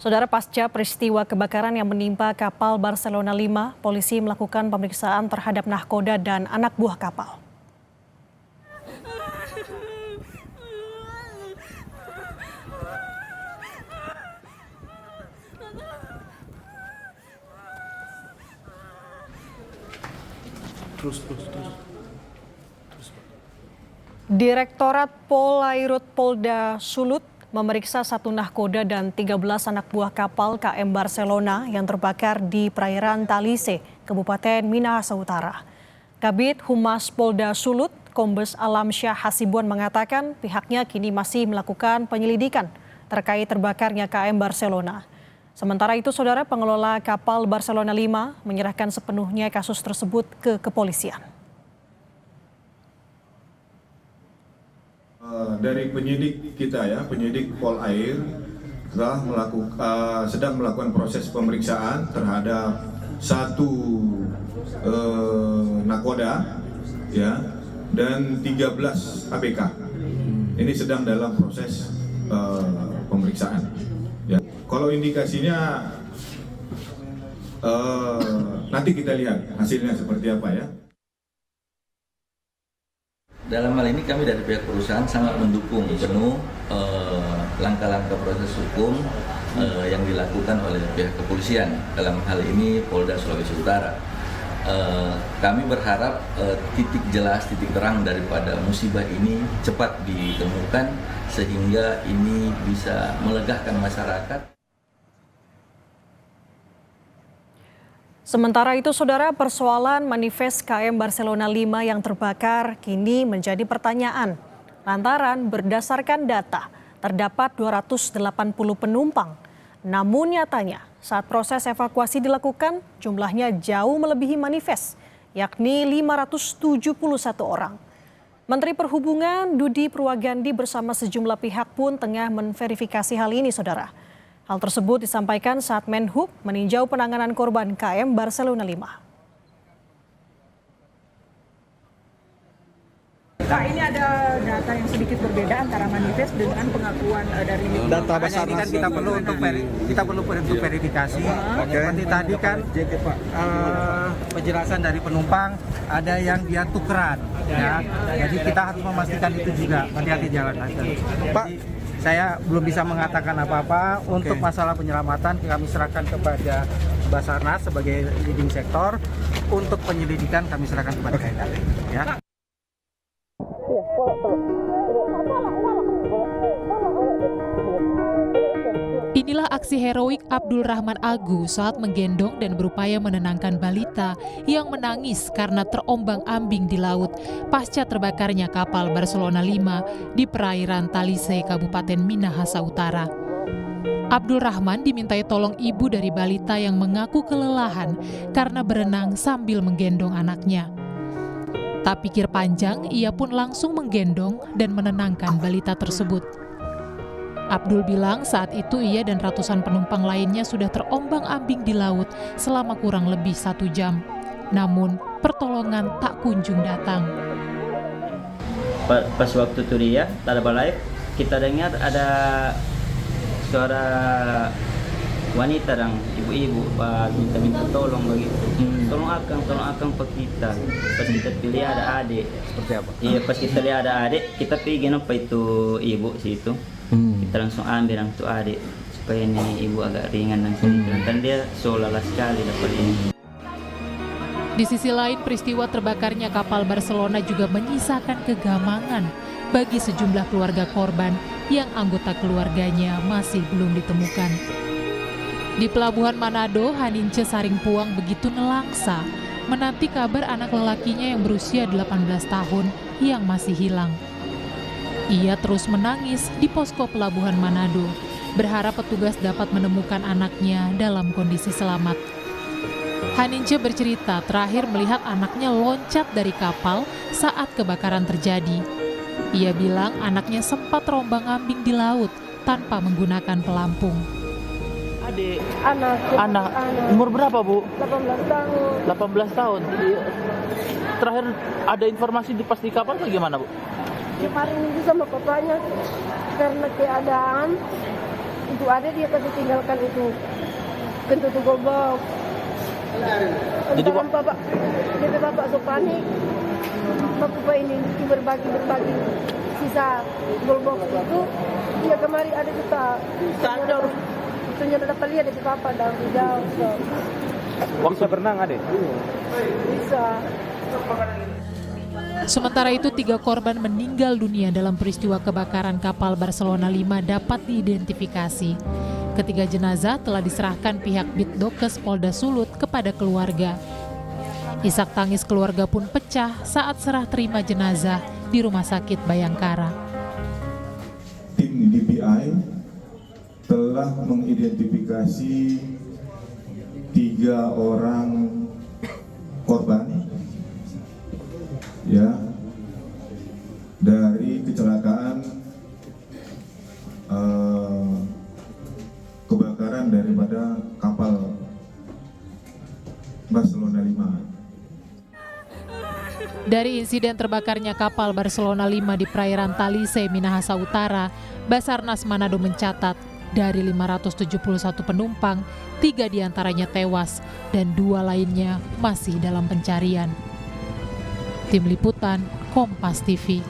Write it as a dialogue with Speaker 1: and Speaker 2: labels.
Speaker 1: Saudara, pasca peristiwa kebakaran yang menimpa kapal Barcelona 5, polisi melakukan pemeriksaan terhadap nahkoda dan anak buah kapal.
Speaker 2: Terus.
Speaker 1: Direktorat Polairut Polda Sulut memeriksa 1 nahkoda dan 13 anak buah kapal KM Barcelona yang terbakar di perairan Talise, Kabupaten Minahasa Utara. Kabid Humas Polda Sulut, Kombes Alamsyah Hasibuan mengatakan pihaknya kini masih melakukan penyelidikan terkait terbakarnya KM Barcelona. Sementara itu, saudara, pengelola kapal Barcelona 5 menyerahkan sepenuhnya kasus tersebut ke kepolisian.
Speaker 2: Dari penyidik kita penyidik Polair telah sedang melakukan proses pemeriksaan terhadap 1 nakoda dan 13 ABK. Ini sedang dalam proses pemeriksaan. Kalau indikasinya nanti kita lihat hasilnya seperti apa ya.
Speaker 3: Dalam hal ini kami dari pihak perusahaan sangat mendukung penuh langkah-langkah proses hukum yang dilakukan oleh pihak kepolisian, dalam hal ini Polda Sulawesi Utara. Kami berharap titik jelas, titik terang daripada musibah ini cepat ditemukan sehingga ini bisa melegakan masyarakat.
Speaker 1: Sementara itu, saudara, persoalan manifest KM Barcelona 5 yang terbakar kini menjadi pertanyaan. Lantaran berdasarkan data, terdapat 280 penumpang. Namun nyatanya, saat proses evakuasi dilakukan, jumlahnya jauh melebihi manifest, yakni 571 orang. Menteri Perhubungan Dudi Purwagandi bersama sejumlah pihak pun tengah menverifikasi hal ini, saudara. Hal tersebut disampaikan saat Menhub meninjau penanganan korban KM Barcelona 5.
Speaker 4: Pak, ini ada data yang sedikit berbeda antara manifest dengan pengakuan dari
Speaker 5: data besar ini kan kita perlu untuk verifikasi. Seperti tadi kan penjelasan dari penumpang ada yang dia tukeran, Jadi kita harus memastikan itu juga. Hati-hati jalan. Pak, saya belum bisa mengatakan apa-apa. Untuk masalah penyelamatan kami serahkan kepada Basarnas sebagai leading sektor. Untuk penyelidikan kami serahkan kepada KNR. Ya.
Speaker 6: Inilah aksi heroik Abdul Rahman Agu saat menggendong dan berupaya menenangkan balita yang menangis karena terombang-ambing di laut pasca terbakarnya kapal Barcelona 5 di perairan Talise, Kabupaten Minahasa Utara. Abdul Rahman dimintai tolong ibu dari balita yang mengaku kelelahan karena berenang sambil menggendong anaknya. Tak pikir panjang, ia pun langsung menggendong dan menenangkan balita tersebut. Abdul bilang saat itu ia dan ratusan penumpang lainnya sudah terombang-ambing di laut selama kurang lebih 1 jam. Namun, pertolongan tak kunjung datang.
Speaker 7: Pas waktu itu dia, tak ada balai, kita dengar ada suara wanita dan ibu-ibu minta tolong begitu. Tolong akang pak kita. Pas kita pilih ada adik.
Speaker 5: Seperti apa?
Speaker 7: Iya, pas kita lihat ada adik, kita pergi apa itu ibu situ. Kita langsung ambil itu adik supaya ini ibu agak ringan dan sedikit. Dan dia seolah-olah sekali dapat ini.
Speaker 6: Di sisi lain, peristiwa terbakarnya kapal Barcelona juga menyisakan kegamangan bagi sejumlah keluarga korban yang anggota keluarganya masih belum ditemukan. Di Pelabuhan Manado, Hanince Saringpuang begitu nelangsa menanti kabar anak lelakinya yang berusia 18 tahun yang masih hilang. Ia terus menangis di posko Pelabuhan Manado, berharap petugas dapat menemukan anaknya dalam kondisi selamat. Hanince bercerita terakhir melihat anaknya loncat dari kapal saat kebakaran terjadi. Ia bilang anaknya sempat terombang-ambing di laut tanpa menggunakan pelampung.
Speaker 8: Anak umur berapa, Bu?
Speaker 4: 18 tahun.
Speaker 8: 18 tahun. Terakhir ada informasi pas di kapal atau gimana, Bu?
Speaker 4: Kemarin itu sama papanya karena keadaan
Speaker 9: Itu ada dia tapi tinggalkan itu pintu golbok. Jadi bapak so panik. Bapak ini berbagi sisa golbok itu. Dia kemari ada kita. Ternyata dapat lihat dari papa dalam jauh.
Speaker 8: Bisa berenang adek?
Speaker 9: Bisa.
Speaker 6: Sementara itu 3 korban meninggal dunia dalam peristiwa kebakaran kapal Barcelona 5 dapat diidentifikasi. Ketiga jenazah telah diserahkan pihak Bitdokes Polda Sulut kepada keluarga. Isak tangis keluarga pun pecah saat serah terima jenazah di Rumah Sakit Bayangkara.
Speaker 2: Tim DPI telah mengidentifikasi 3 orang korban ya dari kecelakaan kebakaran daripada kapal Barcelona 5.
Speaker 6: Dari insiden terbakarnya kapal Barcelona 5 di perairan Talise, Minahasa Utara, Basarnas Manado mencatat dari 571 penumpang, 3 diantaranya tewas dan 2 lainnya masih dalam pencarian. Tim Liputan, Kompas TV.